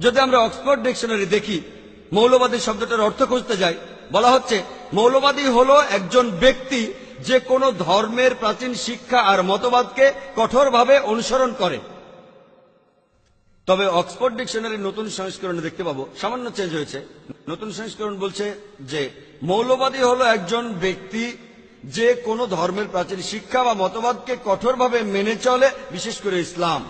যদি আমরা Oxford dictionary দেখি, মৌলবাদী শব্দটার অর্থ খুঁজতে যাই, বলা হচ্ছে মৌলবাদী হলো একজন ব্যক্তি যে কোনো ধর্মের প্রাচীন শিক্ষা আর মতবাদকে কঠোরভাবে অনুসরণ করে। তবে অক্সফোর্ড ডিকশনারির নতুন সংস্করণে দেখতে পাবো সামান্য চেঞ্জ হয়েছে। নতুন সংস্করণ বলছে যে মৌলবাদী হলো একজন ব্যক্তি যে কোনো ধর্মের প্রাচীন শিক্ষা বা মতবাদকে কঠোরভাবে মেনে চলে, বিশেষ করে ইসলাম।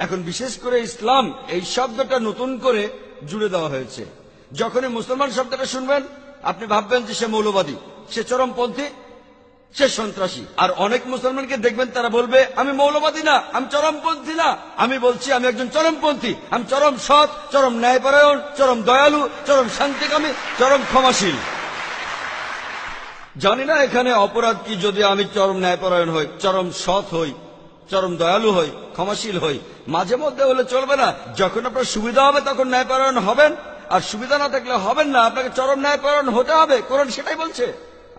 এখন বিশেষ করে ইসলাম এই শব্দটা নতুন করে জুড়ে দেওয়া হয়েছে। যখনই মুসলমান শব্দটা শুনবেন আপনি ভাববেন যে সে মৌলবাদী, সে চরমপন্থী, সে সন্ত্রাসী। আর অনেক মুসলমানকে দেখবেন তারা বলবে আমি মৌলবাদী না, আমি চরমপন্থী না। আমি বলছি আমি একজন চরমপন্থী, আমি চরম সৎ, চরম ন্যায়পরায়ণ, চরম দয়ালু, চরম শান্তিকামী, চরম ক্ষমাশীল। জানি না এখানে অপরাধ কি যদি আমি চরম ন্যায়পরায়ণ হই, চরম সৎ হই, চরম দয়ালু হই, ক্ষমাশীল হই। মাঝে মধ্যে হলে চলবে না। যখন আপনার সুবিধা হবে তখন ন্যায়পরায়ণ হবেন, আর সুবিধা না থাকলে হবেন না। আপনাকে চরম ন্যায়পরায়ণ হতে হবে, কোরআন সেটাই বলছে।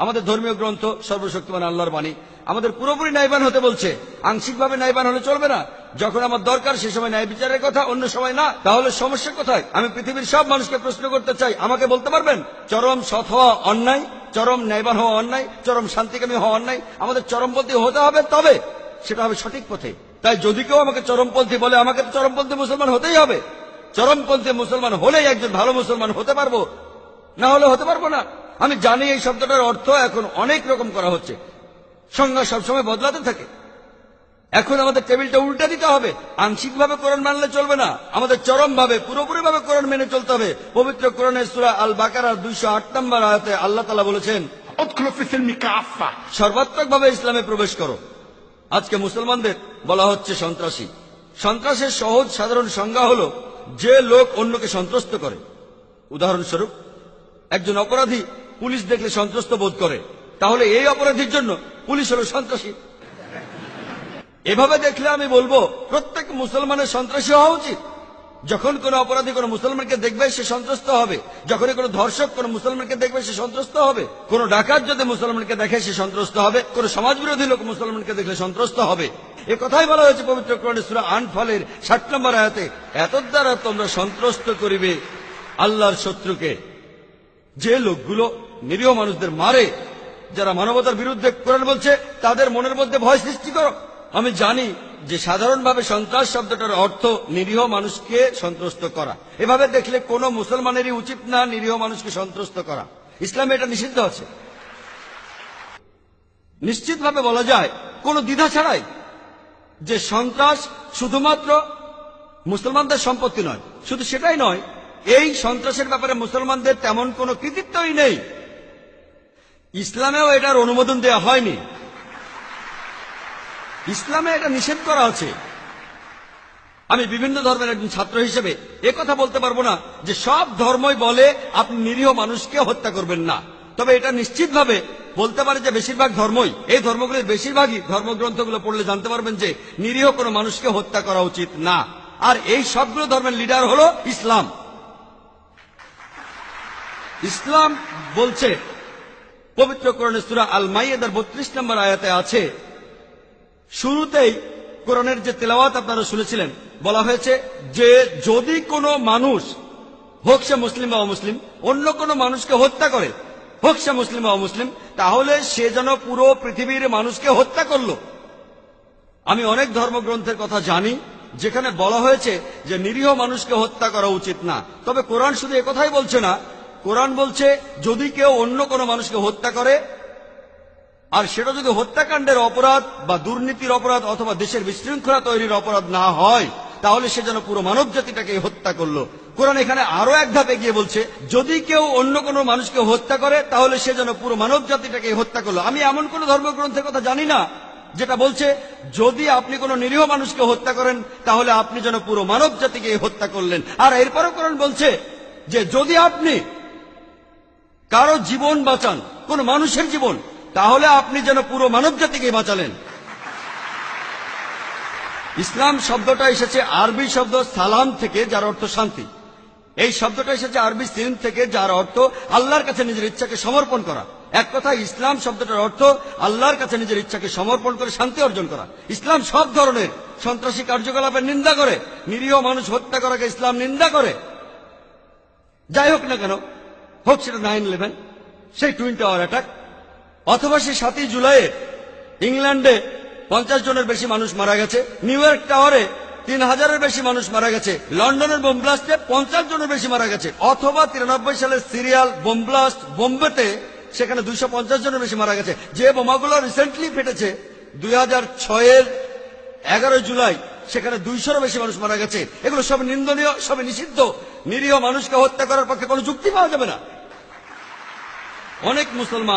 আমাদের ধর্মীয় গ্রন্থ সর্বশক্তিমান আল্লাহর বাণী আমাদের পুরোপুরি ন্যায়বান হতে বলছে। আংশিকভাবে ন্যায়বান হলে চলবে না। যখন আমার দরকার সে সময় ন্যায় বিচারের কথা, অন্য সময় না। তাহলে সমস্যা কোথায়? আমি পৃথিবীর সব মানুষকে প্রশ্ন করতে চাই, আমাকে বলতে পারবেন চরম সৎ হওয়া অন্যায়, চরম ন্যায়বান হওয়া অন্যায়, চরম শান্তিকামী হওয়া অন্যায়? আমাদের চরমপন্থী হতে হবে, তবে সেটা হবে সঠিক পথে। তাই যদি কেউ আমাকে চরমপন্থী বলে, আমাকে তো চরমপন্থী মুসলমান হতেই হবে। চরমপন্থী মুসলমান হলেই একজন ভালো মুসলমান হতে পারবো, না হলে হতে পারবো না। আমি জানি এই শব্দটার অর্থ এখন অনেক রকম করা হচ্ছে, সংজ্ঞা সবসময় বদলাতে থাকে। এখন আমাদের টেবিলটা উল্টা দিতে হবে। আংশিকভাবে কোরআন মানলে চলবে না, আমাদের চরমভাবে পুরোপুরিভাবে কোরআন মেনে চলতে হবে। পবিত্র কোরআনের সূরা আল বাকারার 208 নম্বর আয়াতে আল্লাহ তাআলা বলেছেন, সর্বাত্মকভাবে ইসলামে প্রবেশ করো। আজকে মুসলমানদের বলা হচ্ছে সন্ত্রাসী। সন্ত্রাসের সহজ সাধারণ সংজ্ঞা হলো যে লোক অন্যকে সন্ত্রস্ত করে। উদাহরণস্বরূপ, একজন অপরাধী পুলিশ দেখলে সন্ত্রস্ত বোধ করে, তাহলে এই অপরাধীর জন্য পুলিশ হলো সন্ত্রাসী। এভাবে দেখলে আমি বলবো প্রত্যেক মুসলমানের সন্ত্রাসী হওয়া উচিত। যখন কোন অপরাধী কোন মুসলমানকে দেখবে সে সন্ত্রস্ত হবে, যখনই কোন ধর্ষক কোন মুসলমানকে দেখবে সে সন্ত্রস্ত হবে, কোন ডাকাত যদি মুসলমানকে দেখে সে সন্ত্রস্ত হবে, কোন সমাজবিরোধী লোক মুসলমানকে দেখলে সন্ত্রস্ত হবে। এ কথাই বলা হয়েছে পবিত্র কোরআনে সূরা আনফালের 60 নম্বর আয়াতে, এত দ্বারা তোমরা সন্ত্রস্ত করিবে আল্লাহর শত্রুকে। যে লোকগুলো নিরীহ মানুষদের মারে, যারা মানবতার বিরুদ্ধে, কোরআন বলছে তাদের মনের মধ্যে ভয় সৃষ্টি করো। আমি জানি যে সাধারণভাবে সন্ত্রাস শব্দটার অর্থ নিরীহ মানুষকে সন্ত্রস্ত করা। এভাবে দেখলে কোন মুসলমানেরই উচিত না নিরীহ মানুষকে সন্ত্রস্ত করা। ইসলামে এটা নিষিদ্ধ আছে। নিশ্চিতভাবে বলা যায় কোনো দ্বিধা ছাড়াই যে সন্ত্রাস শুধুমাত্র মুসলমানদের সম্পত্তি নয়। শুধু সেটাই নয়, এই সন্ত্রাসের ব্যাপারে মুসলমানদের তেমন কোনো কৃতিত্বই নেই। ইসলামেও এটার অনুমোদন দেওয়া হয়নি। ইসলামে এটা নিষেধ করা আছে। আমি বিভিন্ন ধর্মের একজন ছাত্র হিসেবে কথা বলতে পারবো না যে সব ধর্মই বলে আপনি নিরীহ মানুষকে হত্যা করবেন না। তবে এটা নিশ্চিতভাবে বলতে পারে যে বেশিরভাগ ধর্মই, এই ধর্মগুলির বেশিরভাগই ধর্মগ্রন্থগুলো পড়লে জানতে পারবেন যে নিরীহ কোনো মানুষকে হত্যা করা উচিত না। আর এই সবগুলো ধর্মের লিডার হলো ইসলাম। ইসলাম বলছে পবিত্র কোরআনের সূরা আল মাইদার 32 নম্বর আয়াতে আছে, শুরুতেই কোরআনের যে তেলাওয়াত আপনারা শুনেছিলেন, বলা হয়েছে যে যদি কোনো মানুষ, হোক সে মুসলিম বা অমুসলিম, অন্য কোনো মানুষকে হত্যা করে, হোক সে মুসলিম বা অমুসলিম, তাহলে সে যেন পুরো পৃথিবীর মানুষকে হত্যা করলো। আমি অনেক ধর্মগ্রন্থের কথা জানি যেখানে বলা হয়েছে যে নিরীহ মানুষকে হত্যা করা উচিত না। তবে কোরআন শুধু একথাই বলছে না, কোরআন বলছে যদি কেউ অন্য কোনো মানুষকে হত্যা করে, আর সেটা যদি হত্যাকাণ্ডের অপরাধ বা দুর্নীতির অপরাধ অথবা দেশের বিশৃঙ্খলা তৈরির অপরাধ না হয়, তাহলে সে যেন পুরো মানব জাতিটাকে হত্যা করলো। কোরআন এখানে আরো এক ধাপ এগিয়ে বলছে যদি কেউ অন্য কোনো মানুষকে হত্যা করে তাহলে সে যেন পুরো মানব জাতিটাকে হত্যা করলো। আমি এমন কোন ধর্মগ্রন্থের কথা জানি না যেটা বলছে যদি আপনি কোনো নিরীহ মানুষকে হত্যা করেন তাহলে আপনি যেন পুরো মানব জাতিকে হত্যা করলেন। আর এরপরও কোরআন বলছে যে যদি আপনি কারো জীবন বাঁচান, কোন মানুষের জীবন, তাহলে আপনি যেন পুরো মানব জাতিকে বাঁচালেন। ইসলাম শব্দটা এসেছে আরবি শব্দ সালাম থেকে, যার অর্থ শান্তি। এই শব্দটা এসেছে আরবি সিলম থেকে, যার অর্থ আল্লাহর কাছে নিজের ইচ্ছাকে সমর্পণ করা। এক কথা ইসলাম শব্দটার অর্থ আল্লাহর কাছে নিজের ইচ্ছাকে সমর্পণ করে শান্তি অর্জন করা। ইসলাম সব ধরনের সন্ত্রাসী কার্যকলাপের নিন্দা করে, নিরীহ মানুষ হত্যা করাকে ইসলাম নিন্দা করে। যাই হোক না কেন, হোক সেটা 9/11, সেই টুইন টাওয়ার অ্যাটাক, অথবা সেই 7ই জুলাই ইংল্যান্ডে 50 জনের বেশি মানুষ মারা গেছে, নিউ ইয়র্ক টাওয়ারে 3000-এর বেশি মানুষ মারা গেছে, লন্ডনের বোম ব্লাস্টে 50 জনের বেশি মারা গেছে, অথবা 93 সালের সিরিয়াল বোম ব্লাস্ট বোম্বেতে, সেখানে 250 জনের বেশি মারা গেছে। যে বোমাগুলো রিসেন্টলি ফেটেছে 2006-এর 11 জুলাই, সেখানে 200-এরও বেশি মানুষ মারা গেছে। এগুলো সব নিন্দনীয়, সব নিষিদ্ধ। নিরীহ মানুষকে হত্যা করার পক্ষে কোনো যুক্তি পাওয়া যাবে না। অনেক মুসলমান